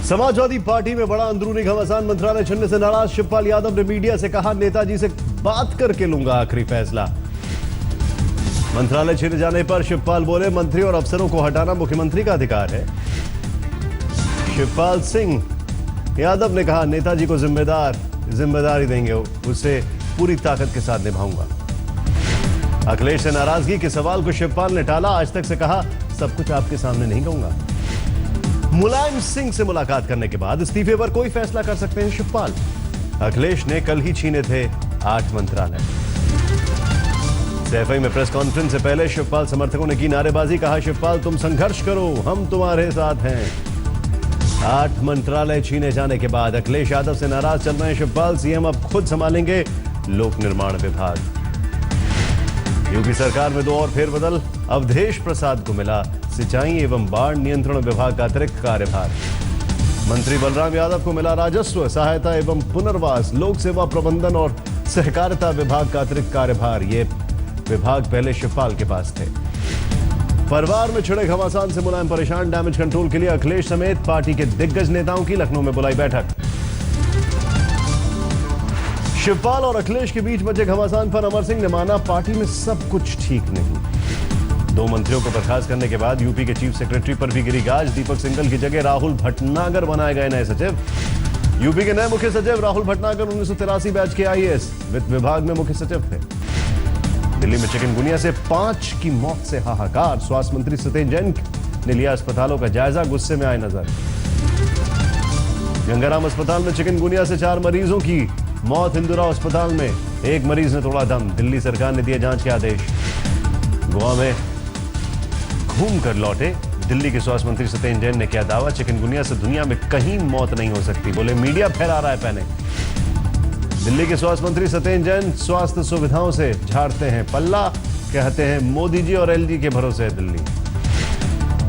Samajwadi party में बड़ा अंदरूनी घमासान। मंत्रालय छीनने से नाराज शिवपाल यादव ने मीडिया से कहा, नेताजी से बात करके लूंगा आखिरी फैसला। मंत्रालय छीने जाने पर शिवपाल बोले, मंत्री और अफसरों को हटाना मुख्यमंत्री का अधिकार है। शिवपाल सिंह यादव ने कहा, नेताजी को जिम्मेदारी देंगे, उसे पूरी ताकत के साथ निभाऊंगा। अखिलेश से नाराजगी के सवाल को शिवपाल ने टाला। आज तक से कहा, सब कुछ आपके सामने नहीं कहूंगा। मुलायम सिंह से मुलाकात करने के बाद इस्तीफे पर कोई फैसला कर सकते हैं शिवपाल। अखिलेश ने कल ही छीने थे 8 मंत्रालय। सीएफआई में प्रेस कॉन्फ्रेंस से पहले शिवपाल समर्थकों ने की नारेबाजी। कहा, शिवपाल तुम संघर्ष करो, हम तुम्हारे साथ हैं। 8 मंत्रालय छीने जाने के बाद अखिलेश यादव से नाराज चल रहे हैं शिवपाल। सीएम अब खुद संभालेंगे लोक निर्माण विभाग। यूपी सरकार में 2 और फेरबदल। अवधेश प्रसाद को मिला सिंचाई एवं बाढ़ नियंत्रण विभाग का अतिरिक्त कार्यभार। मंत्री बलराम यादव को मिला राजस्व, सहायता एवं पुनर्वास, लोक सेवा प्रबंधन और सहकारिता विभाग का अतिरिक्त कार्यभार। ये विभाग पहले शिवपाल के पास थे। परिवार में छिड़े घमासान से मुलायम परेशान। डैमेज कंट्रोल के लिए अखिलेश समेत पार्टी के दिग्गज नेताओं की लखनऊ में बुलाई बैठक। शिवपाल और अखिलेश के बीच मचे घमासान पर अमर सिंह ने माना, पार्टी में सब कुछ ठीक नहीं। 2 मंत्रियों को बर्खास्त करने के बाद यूपी के चीफ सेक्रेटरी पर भी गिरी गाज। दीपक सिंघल की जगह राहुल भटनागर बनाए गए नए सचिव। यूपी के नए मुख्य सचिव राहुल भटनागर 1983 बैच के आईएएस, वित्त विभाग में मुख्य सचिव थे। दिल्ली में चिकनगुनिया से 5 की मौत से हाहाकार। स्वास्थ्य मंत्री सत्येंद्र जैन ने लिया अस्पतालों का जायजा, गुस्से में आए नजर। गंगाराम अस्पताल में चिकनगुनिया से 4 मरीजों की मौत। हिंदुराव अस्पताल में 1 मरीज ने तोड़ा दम। दिल्ली सरकार ने दिए जांच के आदेश। गोवा में घूम कर लौटे दिल्ली के स्वास्थ्य मंत्री सत्येंद्र जैन ने किया दावा, चिकनगुनिया से दुनिया में कहीं मौत नहीं हो सकती। बोले, मीडिया फैला रहा है पैने। दिल्ली के स्वास्थ्य मंत्री सत्येंद्र जैन स्वास्थ्य सुविधाओं से झाड़ते हैं पल्ला। कहते हैं, मोदी जी और एलजी के भरोसे है दिल्ली।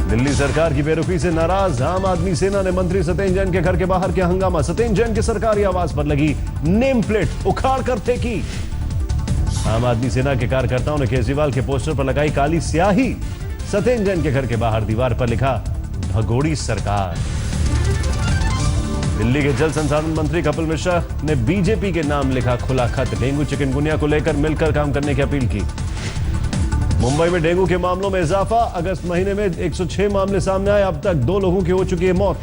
दिल्ली सरकार की बेरुखी से नाराज आम आदमी सेना ने मंत्री सत्येंद्र जैन के घर के बाहर किया हंगामा। सत्येंद्र जैन के सरकारी आवास पर लगी नेम प्लेट उखाड़ कर फेंकी। आम आदमी सेना के कार्यकर्ताओं ने केजरीवाल के पोस्टर पर लगाई काली स्याही। सत्येंद्र जैन के घर के बाहर दीवार पर लिखा, भगोड़ी सरकार। दिल्ली के जल संसाधन मंत्री कपिल मिश्रा ने बीजेपी के नाम लिखा खुला खत। डेंगू चिकनगुनिया को लेकर मिलकर काम करने की अपील की। मुंबई में डेंगू के मामलों में इजाफा। अगस्त महीने में 106 मामले सामने आए। अब तक 2 लोगों की हो चुकी है मौत।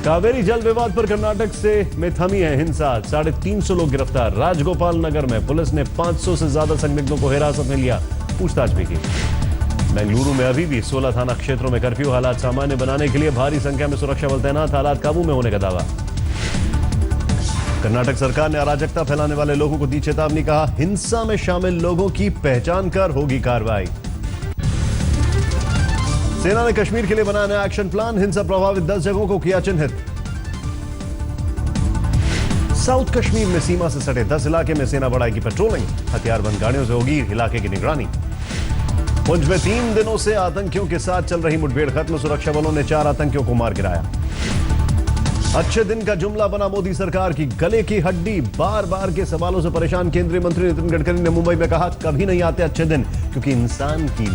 कावेरी जल विवाद पर कर्नाटक में थमी है हिंसा। 350 लोग गिरफ्तार। राजगोपाल नगर में पुलिस ने 500 से ज्यादा संदिग्धों को हिरासत में लिया, पूछताछ भी की। बेंगलुरु में अभी भी 16 थाना क्षेत्रों में कर्फ्यू। हालात सामान्य बनाने के लिए भारी संख्या में सुरक्षा बल तैनात। हालात काबू में होने का दावा। कर्नाटक सरकार ने अराजकता फैलाने वाले लोगों को दी चेतावनी। कहा, हिंसा में शामिल लोगों की पहचान कर होगी कार्रवाई। सेना ने कश्मीर के लिए बनाया नया एक्शन प्लान। हिंसा प्रभावित 10 जगहों को किया चिन्हित। साउथ कश्मीर में सीमा से सटे 10 इलाके में सेना बढ़ाएगी पेट्रोलिंग। हथियारबंद गाड़ियों से होगी इलाके की निगरानी। पुंछ में 3 दिनों से आतंकियों के साथ चल रही मुठभेड़ खत्म। सुरक्षा बलों ने 4 आतंकियों को मार गिराया। अच्छे दिन का जुमला बना मोदी सरकार की गले की हड्डी। बार बार के सवालों से परेशान केंद्रीय मंत्री नितिन गडकरी ने मुंबई में कहा, कभी नहीं आते अच्छे दिन, क्योंकि इंसान की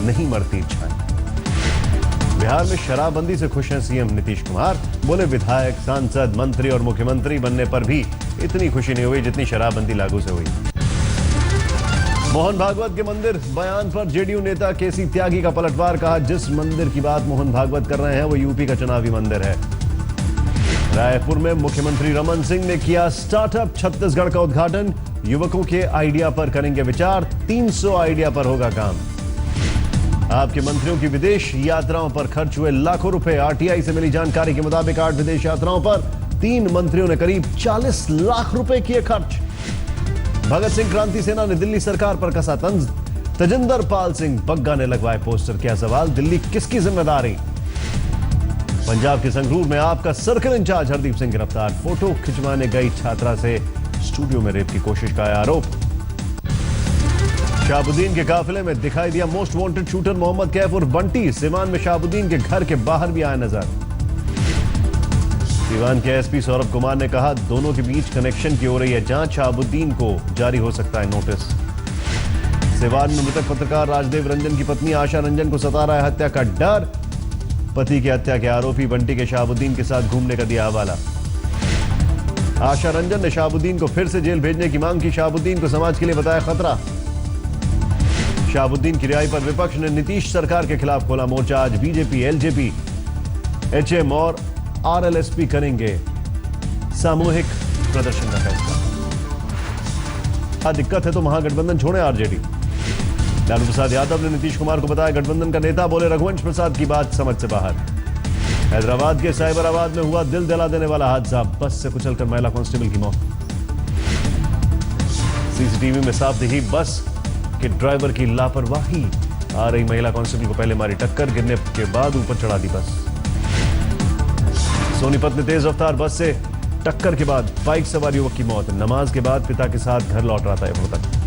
नहीं मरती इच्छाएं। बिहार में शराबबंदी से खुश हैं सीएम नीतीश कुमार। बोले, विधायक, सांसद, मंत्री और मुख्यमंत्री बनने पर भी इतनी खुशी नहीं हुई जितनी शराबबंदी लागू से हुई। मोहन भागवत के मंदिर बयान पर जेडीयू नेता केसी त्यागी का पलटवार। कहा, जिस मंदिर की बात मोहन भागवत कर रहे हैं वो यूपी का चुनावी मंदिर है। रायपुर में मुख्यमंत्री रमन सिंह ने किया स्टार्टअप छत्तीसगढ़ का उद्घाटन। युवकों के आइडिया पर करेंगे विचार। 300 आइडिया पर होगा काम। आपके मंत्रियों की विदेश यात्राओं पर खर्च हुए लाखों रुपए। आरटीआई से मिली जानकारी के मुताबिक 8 विदेश यात्राओं पर 3 मंत्रियों ने करीब 40 लाख रुपए किए खर्च। भगत सिंह क्रांति सेना ने दिल्ली सरकार पर कसा तंज। तजिंदर पाल सिंह बग्गा ने लगवाए पोस्टर। किया सवाल, दिल्ली किसकी जिम्मेदारी। पंजाब के संगरूर में आपका सर्कल इंचार्ज हरदीप सिंह गिरफ्तार। फोटो खिंचवाने गई छात्रा से स्टूडियो में रेप की कोशिश का आरोप। शहाबुद्दीन के काफिले में दिखाई दिया most wanted shooter Mohammad Kaif और बंटी। सीवान में शहाबुद्दीन के घर के बाहर भी आए नजर। सीवान के एसपी सौरभ कुमार ने कहा, दोनों के बीच कनेक्शन की हो रही है जांच। शहाबुद्दीन को जारी हो सकता है नोटिस। सीवान में मृतक पत्रकार राजदेव रंजन की पत्नी आशा रंजन को सता रहा है हत्या का डर। पति की हत्या के आरोपी बंटी के शहाबुद्दीन के साथ घूमने का दिया हवाला। आशा रंजन ने शहाबुद्दीन को फिर से जेल भेजने की मांग की। शहाबुद्दीन को समाज के लिए बताया खतरा। शहाबुद्दीन की रिहाई पर विपक्ष ने नीतीश सरकार के खिलाफ खोला मोर्चा। आज बीजेपी, एलजेपी, एचएम और आरएलएसपी करेंगे सामूहिक प्रदर्शन का फैसला। दिक्कत है तो महागठबंधन छोड़े आरजेडी। लालू प्रसाद यादव ने नीतीश कुमार को बताया गठबंधन का नेता। बोले रघुवंश प्रसाद की बात समझ से बाहर। हैदराबाद के साइबराबाद में हुआ दिल दहला देने वाला हादसा। बस से कुचलकर महिला कांस्टेबल की मौत। सीसीटीवी में साफ दिखी बस के ड्राइवर की लापरवाही। आ रही महिला कांस्टेबल को पहले मारी टक्कर, गिरने के बाद ऊपर चढ़ा दी बस। सोनीपत में तेज रफ्तार बस से टक्कर के बाद बाइक सवार युवक की मौत। नमाज के बाद पिता के साथ घर लौट रहा था यह मृतक।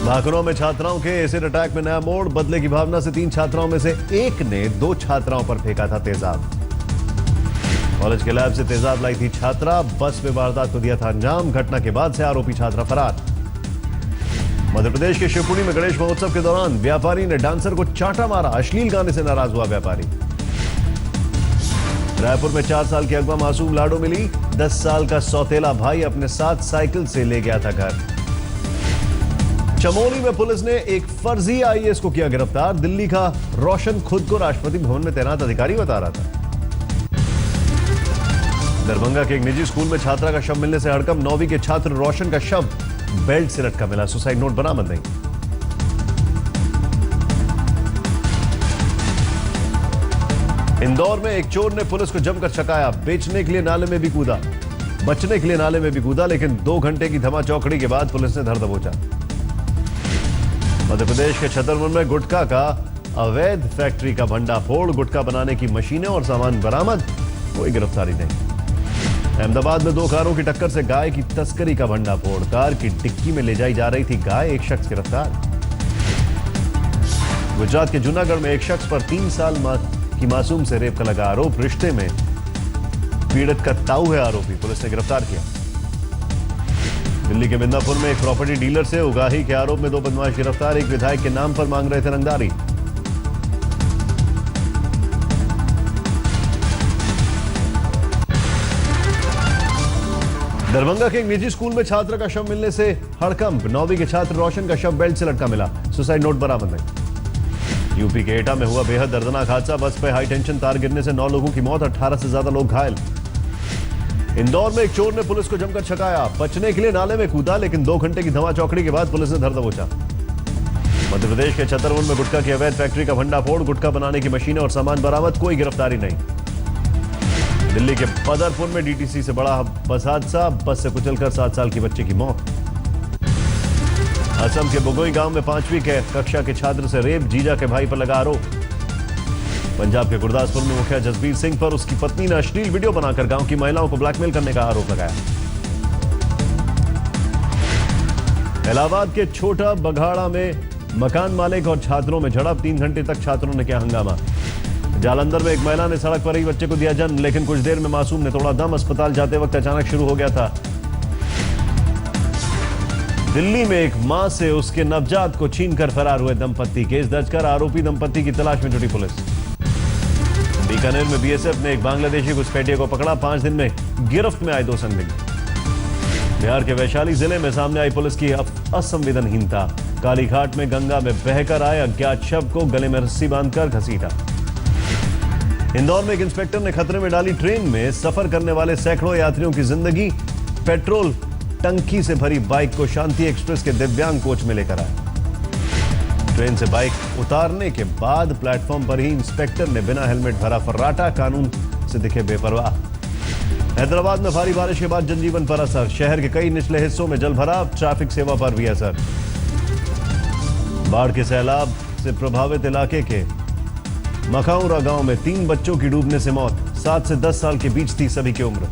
भाखड़ों में छात्राओं के एसिड अटैक में नया मोड़। बदले की भावना से 3 छात्राओं में से एक ने 2 छात्राओं पर फेंका था तेजाब। कॉलेज के लैब से तेजाब लाई थी छात्रा। बस में वारदात को दिया था अंजाम। घटना के बाद से आरोपी छात्रा फरार। मध्य प्रदेश के शिवपुरी में गणेश महोत्सव के दौरान व्यापारी ने डांसर को चांटा मारा। अश्लील गाने से नाराज हुआ व्यापारी। रायपुर में 4 साल की अगवा मासूम लाडो मिली। 10 साल का सौतेला भाई अपने साथ साइकिल से ले गया था घर। चमोली में पुलिस ने एक फर्जी आईएएस को किया गिरफ्तार। दिल्ली का रोशन खुद को राष्ट्रपति भवन में तैनात अधिकारी बता रहा था। दरभंगा के एक निजी स्कूल में छात्रा का शव मिलने से हड़कंप। 9वीं के छात्र रोशन का शव बेल्ट से लटका मिला। सुसाइड नोट बरामद नहीं। इंदौर में एक चोर ने पुलिस को जमकर चकाया। बेचने के लिए नाले में भी कूदा, बचने के लिए नाले में भी कूदा, लेकिन 2 घंटे की धमा चौकड़ी के बाद पुलिस ने धर दबोचा। मध्य प्रदेश के छतरपुर में गुटखा का अवैध फैक्ट्री का भंडाफोड़। गुटखा बनाने की मशीनें और सामान बरामद, कोई गिरफ्तारी नहीं। अहमदाबाद में 2 कारों की टक्कर से गाय की तस्करी का भंडाफोड़। कार की डिक्की में ले जाई जा रही थी गाय। एक शख्स गिरफ्तार। गुजरात के जूनागढ़ में एक शख्स पर 3 साल की मासूम से रेप का लगा आरोप। रिश्ते में पीड़ित का ताऊ है आरोपी। पुलिस ने गिरफ्तार किया। दिल्ली के मिदनापुर में एक प्रॉपर्टी डीलर से उगाही के आरोप में 2 बदमाश गिरफ्तार। एक विधायक के नाम पर मांग रहे थे रंगदारी। दरभंगा के एक निजी स्कूल में छात्र का शव मिलने से हड़कंप। 9वीं के छात्र रोशन का शव बेल्ट से लटका मिला। सुसाइड नोट बरामद नहीं। यूपी के एटा में हुआ बेहद दर्दनाक हादसा। बस पर हाई टेंशन तार गिरने से 9 लोगों की मौत, 18 से ज्यादा लोग घायल। इंदौर में एक चोर ने पुलिस को जमकर छकाया। बचने के लिए नाले में कूदा, लेकिन 2 घंटे की धमा चौकड़ी के बाद पुलिस ने धर दबोचा। मध्य प्रदेश के छतरपुर में गुटखा की अवैध फैक्ट्री का भंडाफोड़। गुटखा बनाने की मशीनें और सामान बरामद, कोई गिरफ्तारी नहीं। दिल्ली के बदरपुर में डीटीसी से बड़ा बस हादसा। बस से कुचलकर 7 साल की बच्चे की मौत। असम के बुगोई गांव में 5वीं कक्षा के छात्र से रेप। जीजा के भाई पर लगा आरोप। पंजाब के गुरदासपुर में मुखिया जसबीर सिंह पर उसकी पत्नी ने अश्लील वीडियो बनाकर गांव की महिलाओं को ब्लैकमेल करने का आरोप लगाया। इलाहाबाद के छोटा बघाड़ा में मकान मालिक और छात्रों में झड़प। 3 घंटे तक छात्रों ने किया हंगामा। जालंधर में एक महिला ने सड़क पर ही बच्चे को दिया जन्म, लेकिन कुछ देर में मासूम ने तोड़ा दम। अस्पताल जाते वक्त अचानक शुरू हो गया था। दिल्ली में एक मां से उसके नवजात को छीनकर फरार हुए दंपत्ति। केस दर्ज कर आरोपी दंपत्ति की तलाश में जुटी पुलिस। बीकानेर में बीएसएफ ने एक बांग्लादेशी घुसपैठिए को पकड़ा। 5 दिन में गिरफ्त में आए 2 संदिग्ध। बिहार के वैशाली जिले में सामने आई पुलिस की असंवेदनहीनता। कालीघाट में गंगा में बहकर आए अज्ञात शव को गले में रस्सी बांधकर घसीटा। इंदौर में एक इंस्पेक्टर ने खतरे में डाली ट्रेन में सफर करने वाले सैकड़ों यात्रियों की जिंदगी। पेट्रोल टंकी से भरी बाइक को शांति एक्सप्रेस के दिव्यांग कोच में लेकर आए। ट्रेन से बाइक उतारने के बाद प्लेटफॉर्म पर ही इंस्पेक्टर ने बिना हेलमेट भरा फर्राटा। कानून से दिखे बेपरवाह। हैदराबाद में भारी बारिश के बाद जनजीवन पर असर। शहर के कई निचले हिस्सों में जलभराव। ट्रैफिक सेवा पर भी असर। बाढ़ के सैलाब से प्रभावित इलाके के मखाउरा गांव में 3 बच्चों की डूबने से मौत। 7 से 10 साल के बीच थी सभी की उम्र।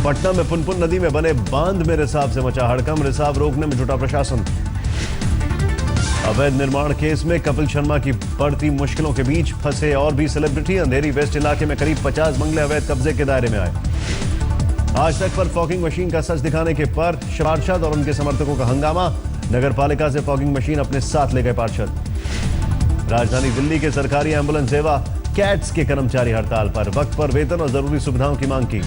पटना में पुनपुन नदी में बने बांध में रिसाव से मचा हड़कंप। रिसाव रोकने में जुटा प्रशासन। अवैध निर्माण केस में कपिल शर्मा की बढ़ती मुश्किलों के बीच फंसे और भी सेलिब्रिटी। अंधेरी वेस्ट इलाके में करीब 50 बंगले अवैध कब्जे के दायरे में आए। आज तक पर फॉगिंग मशीन का सच दिखाने के पर पार्षद और उनके समर्थकों का हंगामा। नगर पालिका से फॉगिंग मशीन अपने साथ ले गए पार्षद। राजधानी दिल्ली के सरकारी एम्बुलेंस सेवा कैट्स के कर्मचारी हड़ताल पर, वक्त पर वेतन और जरूरी सुविधाओं की मांग की।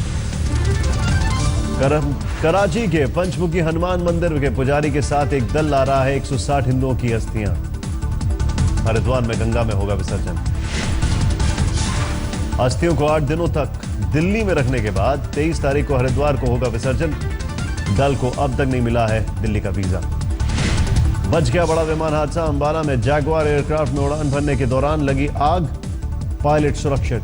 कराची के पंचमुखी हनुमान मंदिर के पुजारी के साथ एक दल ला रहा है 160 हिंदुओं की अस्थियां। हरिद्वार में गंगा में होगा विसर्जन। अस्थियों को 8 दिनों तक दिल्ली में रखने के बाद 23 तारीख को हरिद्वार को होगा विसर्जन। दल को अब तक नहीं मिला है दिल्ली का वीजा। बच गया बड़ा विमान हादसा, अंबाला में जैगुआर एयरक्राफ्ट में उड़ान भरने के दौरान लगी आग, पायलट सुरक्षित।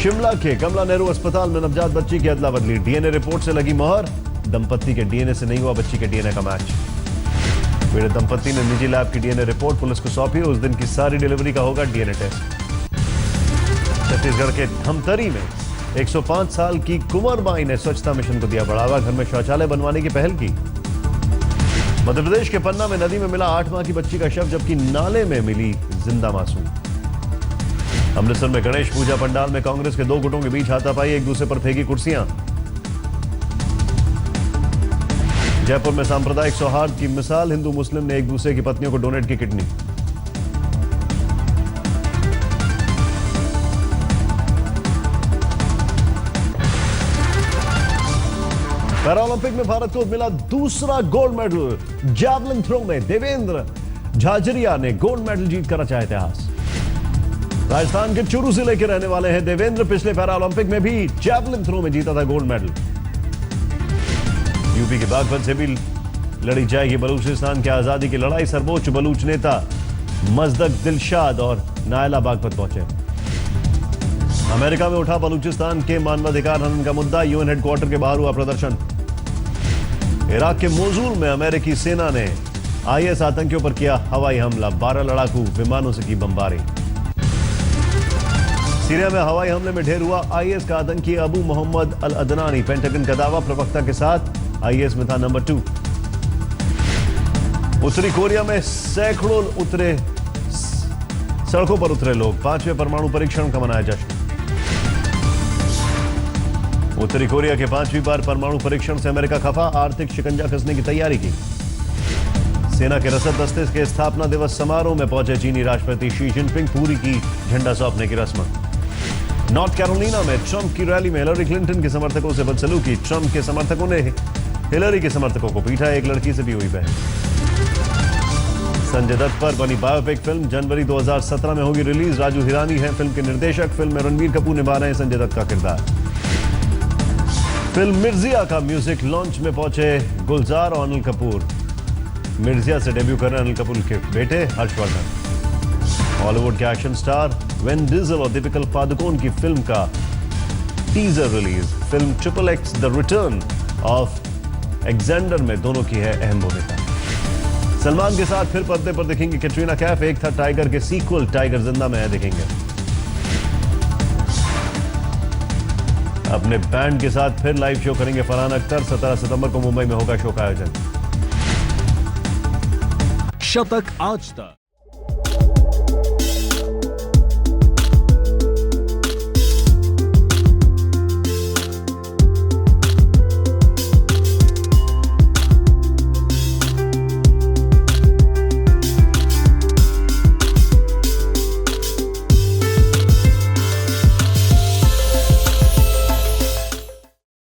शिमला के कमला नेहरू अस्पताल में नवजात बच्ची की अदला बदली, डीएनए रिपोर्ट से लगी मोहर। दंपत्ति के डीएनए से नहीं हुआ बच्ची के डीएनए का मैच। पीड़ित दंपत्ति ने निजी लैब की डीएनए रिपोर्ट पुलिस को सौंपी। उस दिन की सारी डिलीवरी का होगा डीएनए टेस्ट। छत्तीसगढ़ के धमतरी में 105 साल की कुंवर बाई ने स्वच्छता मिशन को दिया बढ़ावा, घर में शौचालय बनवाने की पहल की। मध्य प्रदेश के पन्ना में नदी में मिला 8 माह की बच्ची का शव, जबकि नाले में मिली जिंदा मासूम। अमृतसर में गणेश पूजा पंडाल में कांग्रेस के 2 गुटों के बीच हाथापाई, एक दूसरे पर फेंकी कुर्सियां। जयपुर में सांप्रदायिक सौहार्द की मिसाल, हिंदू मुस्लिम ने एक दूसरे की पत्नियों को डोनेट की किडनी। पैरालंपिक में भारत को मिला दूसरा गोल्ड मेडल। जैवलिन थ्रो में देवेंद्र झाझरिया ने गोल्ड मेडल जीतकर रचा इतिहास। राजस्थान के चूरू जिले के रहने वाले हैं देवेंद्र। पिछले पैरालंपिक में भी जैवलिन थ्रो में जीता था गोल्ड मेडल। यूपी के बागपत से भी लड़ी जाएगी बलूचिस्तान की आजादी की लड़ाई। सर्वोच्च बलूच नेता मजदक दिलशाद और नायला बागपत पहुंचे। अमेरिका में उठा बलूचिस्तान के मानवाधिकार हनन का मुद्दा, यूएन हेडक्वार्टर के बाहर हुआ प्रदर्शन। इराक के मोसूल में अमेरिकी सेना ने आईएस आतंकियों पर किया हवाई हमला, 12 लड़ाकू विमानों से की बमबारी। सीरिया में हवाई हमले में ढेर हुआ आईएस का आतंकी अबू मोहम्मद अल अदनानी। पेंटागन का दावा, प्रवक्ता के साथ आईएस में था नंबर 2। उत्तरी कोरिया में सैकड़ों सड़कों पर उतरे लोग, 5वें परमाणु परीक्षण का मनाया जश्न। उत्तरी कोरिया के 5वीं बार परमाणु परीक्षण से अमेरिका खफा, आर्थिक शिकंजा कसने की तैयारी की। सेना के रसद दस्ते के स्थापना दिवस समारोह में पहुंचे चीनी राष्ट्रपति शी जिनपिंग, पूरी की झंडा सौंपने की रस्म। नॉर्थ कैरोलिना में ट्रंप की रैली में हिलरी क्लिंटन के समर्थकों से बदसलूकी, ट्रंप के समर्थकों ने हिलरी के समर्थकों को पीटा, एक लड़की से भी हुई बहस। संजय दत्त पर बनी बायोपिक फिल्म जनवरी 2017 में होगी रिलीज। राजू हिरानी है फिल्म के निर्देशक। फिल्म में रणबीर कपूर निभा रहे हैं संजय दत्त का किरदार। फिल्म मिर्जिया का म्यूजिक लॉन्च में पहुंचे गुलजार और अनिल कपूर। मिर्जिया से डेब्यू कर रहे हैं अनिल कपूर के बेटे हर्षवर्धन। हॉलीवुड के एक्शन स्टार वेन डीजल और दीपिका पादुकोण की फिल्म का टीजर रिलीज। फिल्म XXX the return of Xander में दोनों की है अहम भूमिका। सलमान के साथ फिर पर्दे पर दिखेंगे कैटरीना कैफ। एक था टाइगर के सीक्वल टाइगर जिंदा में है दिखेंगे। अपने बैंड के साथ फिर लाइव शो करेंगे फरहान अख्तर। 17 सितंबर को मुंबई में होगा शो का आयोजन। शतक आज तक।